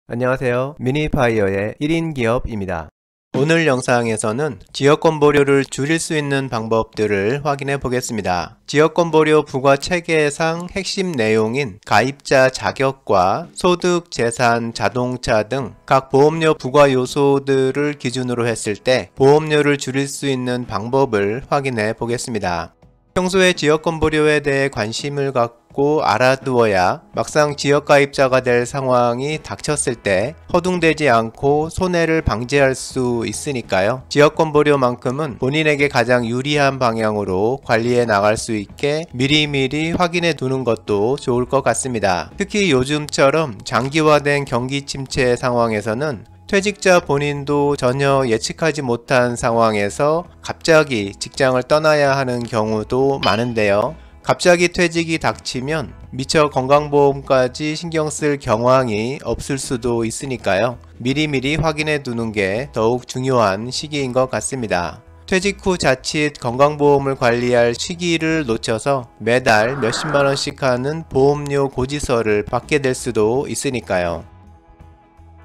안녕하세요. 미니파이어의 1인 기업입니다. 오늘 영상에서는 지역건보료를 줄일 수 있는 방법들을 확인해 보겠습니다. 지역건보료 부과 체계상 핵심 내용인 가입자 자격과 소득, 재산, 자동차 등 각 보험료 부과 요소들을 기준으로 했을 때 보험료를 줄일 수 있는 방법을 확인해 보겠습니다. 평소에 지역건보료에 대해 관심을 갖고 알아두어야 막상 지역가입자가 될 상황이 닥쳤을 때 허둥대지 않고 손해를 방지할 수 있으니까요. 지역건보료만큼은 본인에게 가장 유리한 방향으로 관리해 나갈 수 있게 미리미리 확인해 두는 것도 좋을 것 같습니다. 특히 요즘처럼 장기화된 경기 침체 상황에서는 퇴직자 본인도 전혀 예측하지 못한 상황에서 갑자기 직장을 떠나야 하는 경우도 많은데요. 갑자기 퇴직이 닥치면 미처 건강보험까지 신경 쓸 경황이 없을 수도 있으니까요. 미리미리 확인해 두는 게 더욱 중요한 시기인 것 같습니다. 퇴직 후 자칫 건강보험을 관리할 시기를 놓쳐서 매달 몇십만원씩 하는 보험료 고지서를 받게 될 수도 있으니까요.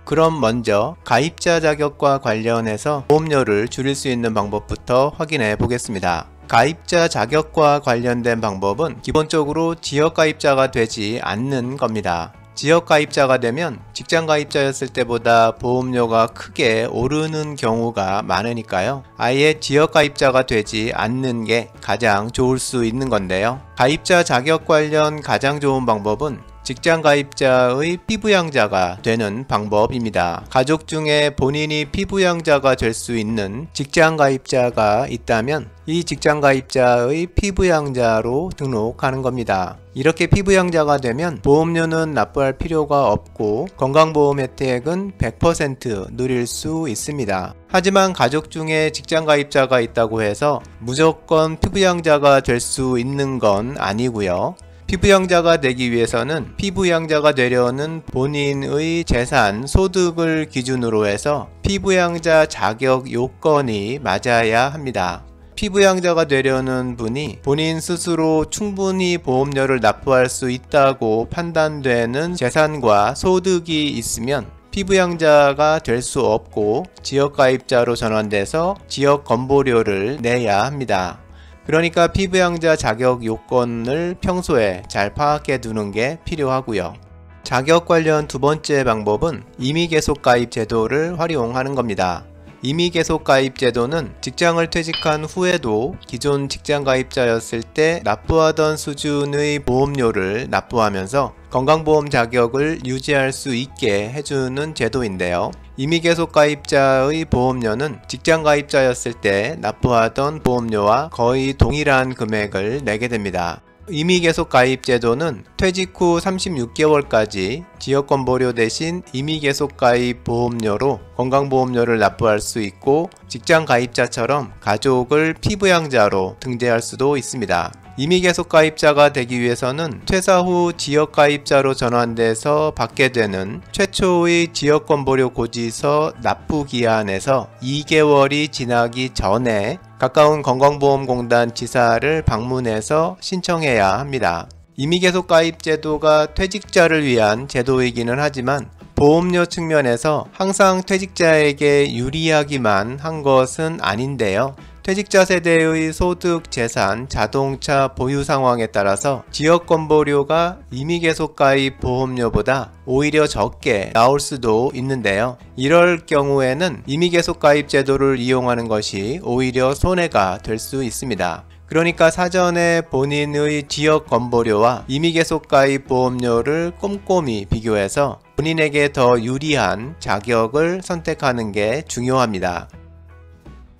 그럼 먼저 가입자 자격과 관련해서 보험료를 줄일 수 있는 방법부터 확인해 보겠습니다. 가입자 자격과 관련된 방법은 기본적으로 지역가입자가 되지 않는 겁니다. 지역가입자가 되면 직장가입자였을 때보다 보험료가 크게 오르는 경우가 많으니까요. 아예 지역가입자가 되지 않는 게 가장 좋을 수 있는 건데요. 가입자 자격 관련 가장 좋은 방법은 직장가입자의 피부양자가 되는 방법입니다. 가족 중에 본인이 피부양자가 될 수 있는 직장가입자가 있다면 이 직장가입자의 피부양자로 등록하는 겁니다. 이렇게 피부양자가 되면 보험료는 납부할 필요가 없고 건강보험 혜택은 100% 누릴 수 있습니다. 하지만 가족 중에 직장가입자가 있다고 해서 무조건 피부양자가 될 수 있는 건 아니고요. 피부양자가 되기 위해서는 피부양자가 되려는 본인의 재산, 소득을 기준으로 해서 피부양자 자격 요건이 맞아야 합니다. 피부양자가 되려는 분이 본인 스스로 충분히 보험료를 납부할 수 있다고 판단되는 재산과 소득이 있으면 피부양자가 될 수 없고 지역가입자로 전환돼서 지역건보료를 내야 합니다. 그러니까 피부양자 자격 요건을 평소에 잘 파악해 두는 게 필요하고요. 자격 관련 두 번째 방법은 임의계속가입 제도를 활용하는 겁니다. 임의계속가입 제도는 직장을 퇴직한 후에도 기존 직장가입자였을 때 납부하던 수준의 보험료를 납부하면서 건강보험 자격을 유지할 수 있게 해주는 제도인데요. 임의계속가입자의 보험료는 직장가입자였을 때 납부하던 보험료와 거의 동일한 금액을 내게 됩니다. 임의계속가입 제도는 퇴직 후 36개월까지 지역건보료 대신 임의계속가입 보험료로 건강보험료를 납부할 수 있고 직장가입자처럼 가족을 피부양자로 등재할 수도 있습니다. 임의계속가입자가 되기 위해서는 퇴사 후 지역가입자로 전환돼서 받게 되는 최초의 지역건보료 고지서 납부기한에서 2개월이 지나기 전에 가까운 건강보험공단 지사를 방문해서 신청해야 합니다. 임의계속가입 제도가 퇴직자를 위한 제도이기는 하지만 보험료 측면에서 항상 퇴직자에게 유리하기만 한 것은 아닌데요. 퇴직자 세대의 소득, 재산, 자동차 보유 상황에 따라서 지역건보료가 임의계속가입 보험료보다 오히려 적게 나올 수도 있는데요. 이럴 경우에는 임의계속가입 제도를 이용하는 것이 오히려 손해가 될 수 있습니다. 그러니까 사전에 본인의 지역건보료와 임의계속가입 보험료를 꼼꼼히 비교해서 본인에게 더 유리한 자격을 선택하는 게 중요합니다.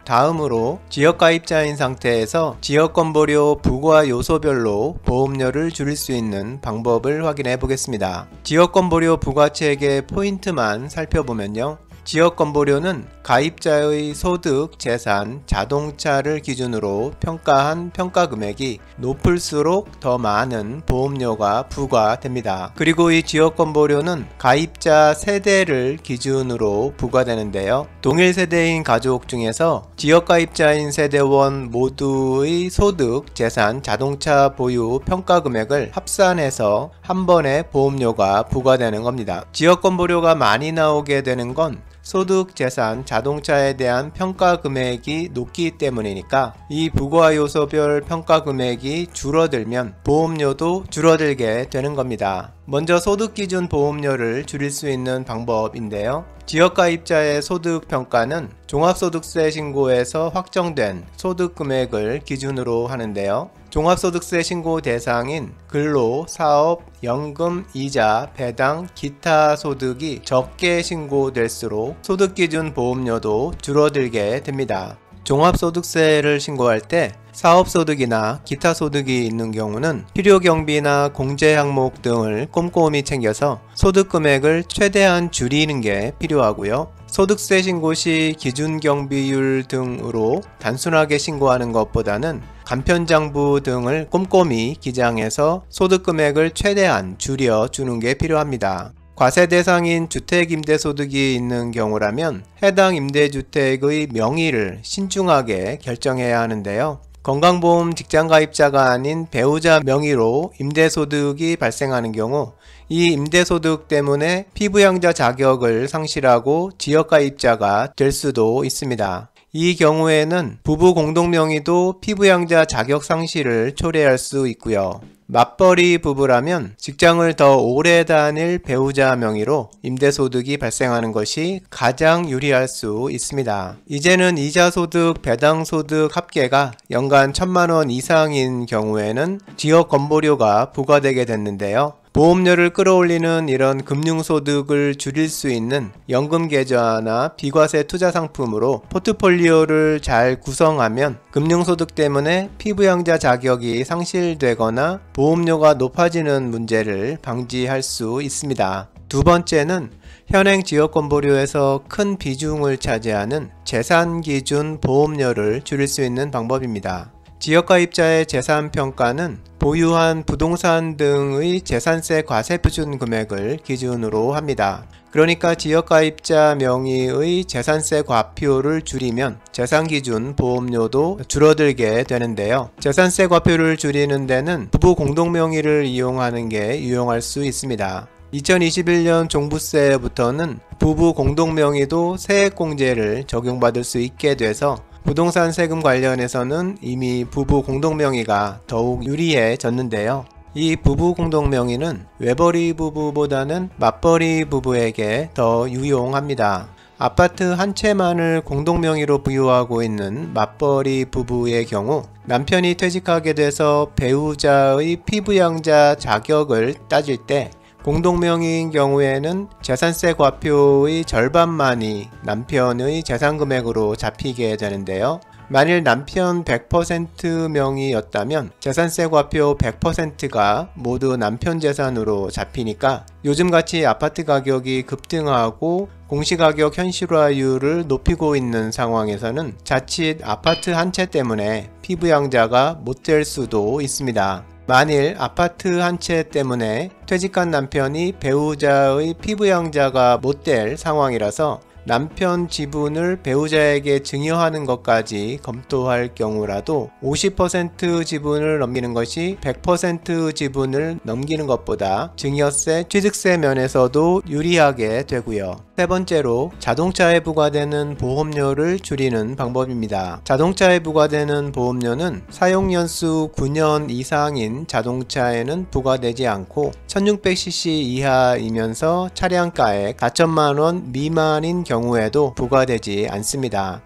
다음으로 지역가입자인 상태에서 지역건보료 부과 요소별로 보험료를 줄일 수 있는 방법을 확인해 보겠습니다. 지역건보료 부과체계 포인트만 살펴보면요. 지역건보료는 가입자의 소득, 재산, 자동차를 기준으로 평가한 평가금액이 높을수록 더 많은 보험료가 부과됩니다. 그리고 이 지역건보료는 가입자 세대를 기준으로 부과되는데요. 동일 세대인 가족 중에서 지역가입자인 세대원 모두의 소득, 재산, 자동차 보유 평가금액을 합산해서 한 번에 보험료가 부과되는 겁니다. 지역건보료가 많이 나오게 되는 건 소득, 재산, 자동차에 대한 평가 금액이 높기 때문이니까 이 부과 요소별 평가 금액이 줄어들면 보험료도 줄어들게 되는 겁니다. 먼저 소득 기준 보험료를 줄일 수 있는 방법인데요. 지역가입자의 소득 평가는 종합소득세 신고에서 확정된 소득 금액을 기준으로 하는데요. 종합소득세 신고 대상인 근로, 사업, 연금, 이자, 배당, 기타 소득이 적게 신고될수록 소득기준 보험료도 줄어들게 됩니다. 종합소득세를 신고할 때 사업소득이나 기타 소득이 있는 경우는 필요경비나 공제항목 등을 꼼꼼히 챙겨서 소득금액을 최대한 줄이는 게 필요하고요. 소득세 신고 시 기준경비율 등으로 단순하게 신고하는 것보다는 간편장부 등을 꼼꼼히 기장해서 소득금액을 최대한 줄여주는 게 필요합니다. 과세 대상인 주택임대소득이 있는 경우라면 해당 임대주택의 명의를 신중하게 결정해야 하는데요. 건강보험 직장가입자가 아닌 배우자 명의로 임대소득이 발생하는 경우 이 임대소득 때문에 피부양자 자격을 상실하고 지역가입자가 될 수도 있습니다. 이 경우에는 부부 공동명의도 피부양자 자격 상실을 초래할 수 있고요. 맞벌이 부부라면 직장을 더 오래 다닐 배우자 명의로 임대소득이 발생하는 것이 가장 유리할 수 있습니다. 이제는 이자소득, 배당소득 합계가 연간 1,000만원 이상인 경우에는 지역건보료가 부과되게 됐는데요. 보험료를 끌어올리는 이런 금융소득을 줄일 수 있는 연금계좌나 비과세 투자상품으로 포트폴리오를 잘 구성하면 금융소득 때문에 피부양자 자격이 상실되거나 보험료가 높아지는 문제를 방지할 수 있습니다. 두 번째는 현행 지역건보료에서 큰 비중을 차지하는 재산기준 보험료를 줄일 수 있는 방법입니다. 지역가입자의 재산평가는 보유한 부동산 등의 재산세 과세표준 금액을 기준으로 합니다. 그러니까 지역가입자 명의의 재산세 과표를 줄이면 재산기준 보험료도 줄어들게 되는데요. 재산세 과표를 줄이는 데는 부부 공동명의를 이용하는 게 유용할 수 있습니다. 2021년 종부세부터는 부부 공동명의도 세액공제를 적용받을 수 있게 돼서 부동산 세금 관련해서는 이미 부부 공동명의가 더욱 유리해졌는데요. 이 부부 공동명의는 외벌이 부부보다는 맞벌이 부부에게 더 유용합니다. 아파트 한 채만을 공동명의로 부유하고 있는 맞벌이 부부의 경우 남편이 퇴직하게 돼서 배우자의 피부양자 자격을 따질 때 공동명의인 경우에는 재산세 과표의 절반만이 남편의 재산금액으로 잡히게 되는데요. 만일 남편 100% 명의였다면 재산세 과표 100%가 모두 남편 재산으로 잡히니까 요즘같이 아파트 가격이 급등하고 공시가격 현실화율을 높이고 있는 상황에서는 자칫 아파트 한 채 때문에 피부양자가 못 될 수도 있습니다. 만일 아파트 한 채 때문에 퇴직한 남편이 배우자의 피부양자가 못 될 상황이라서 남편 지분을 배우자에게 증여하는 것까지 검토할 경우라도 50% 지분을 넘기는 것이 100% 지분을 넘기는 것보다 증여세, 취득세 면에서도 유리하게 되고요. 세 번째로 자동차에 부과되는 보험료를 줄이는 방법입니다. 자동차에 부과되는 보험료는 사용연수 9년 이상인 자동차에는 부과되지 않고 1600cc 이하이면서 차량가액 4천만원 미만인 경우에도 부과되지 않습니다.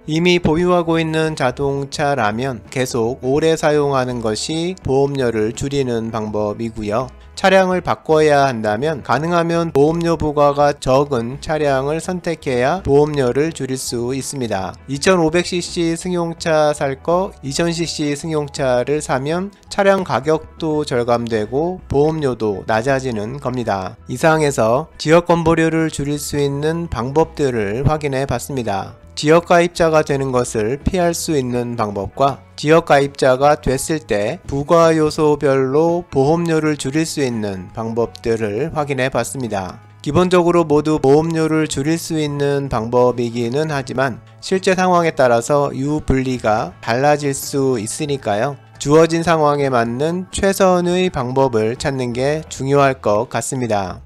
이미 보유하고 있는 자동차라면 계속 오래 사용하는 것이 보험료를 줄이는 방법이고요. 차량을 바꿔야 한다면 가능하면 보험료 부과가 적은 차량을 선택해야 보험료를 줄일 수 있습니다. 2500cc 승용차 살 거 2000cc 승용차를 사면 차량 가격도 절감되고 보험료도 낮아지는 겁니다. 이상에서 지역건보료를 줄일 수 있는 방법들을 확인해 봤습니다. 지역가입자가 되는 것을 피할 수 있는 방법과 지역가입자가 됐을 때 부가 요소별로 보험료를 줄일 수 있는 방법들을 확인해 봤습니다. 기본적으로 모두 보험료를 줄일 수 있는 방법이기는 하지만 실제 상황에 따라서 유불리가 달라질 수 있으니까요. 주어진 상황에 맞는 최선의 방법을 찾는 게 중요할 것 같습니다.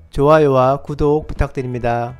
좋아요와 구독 부탁드립니다.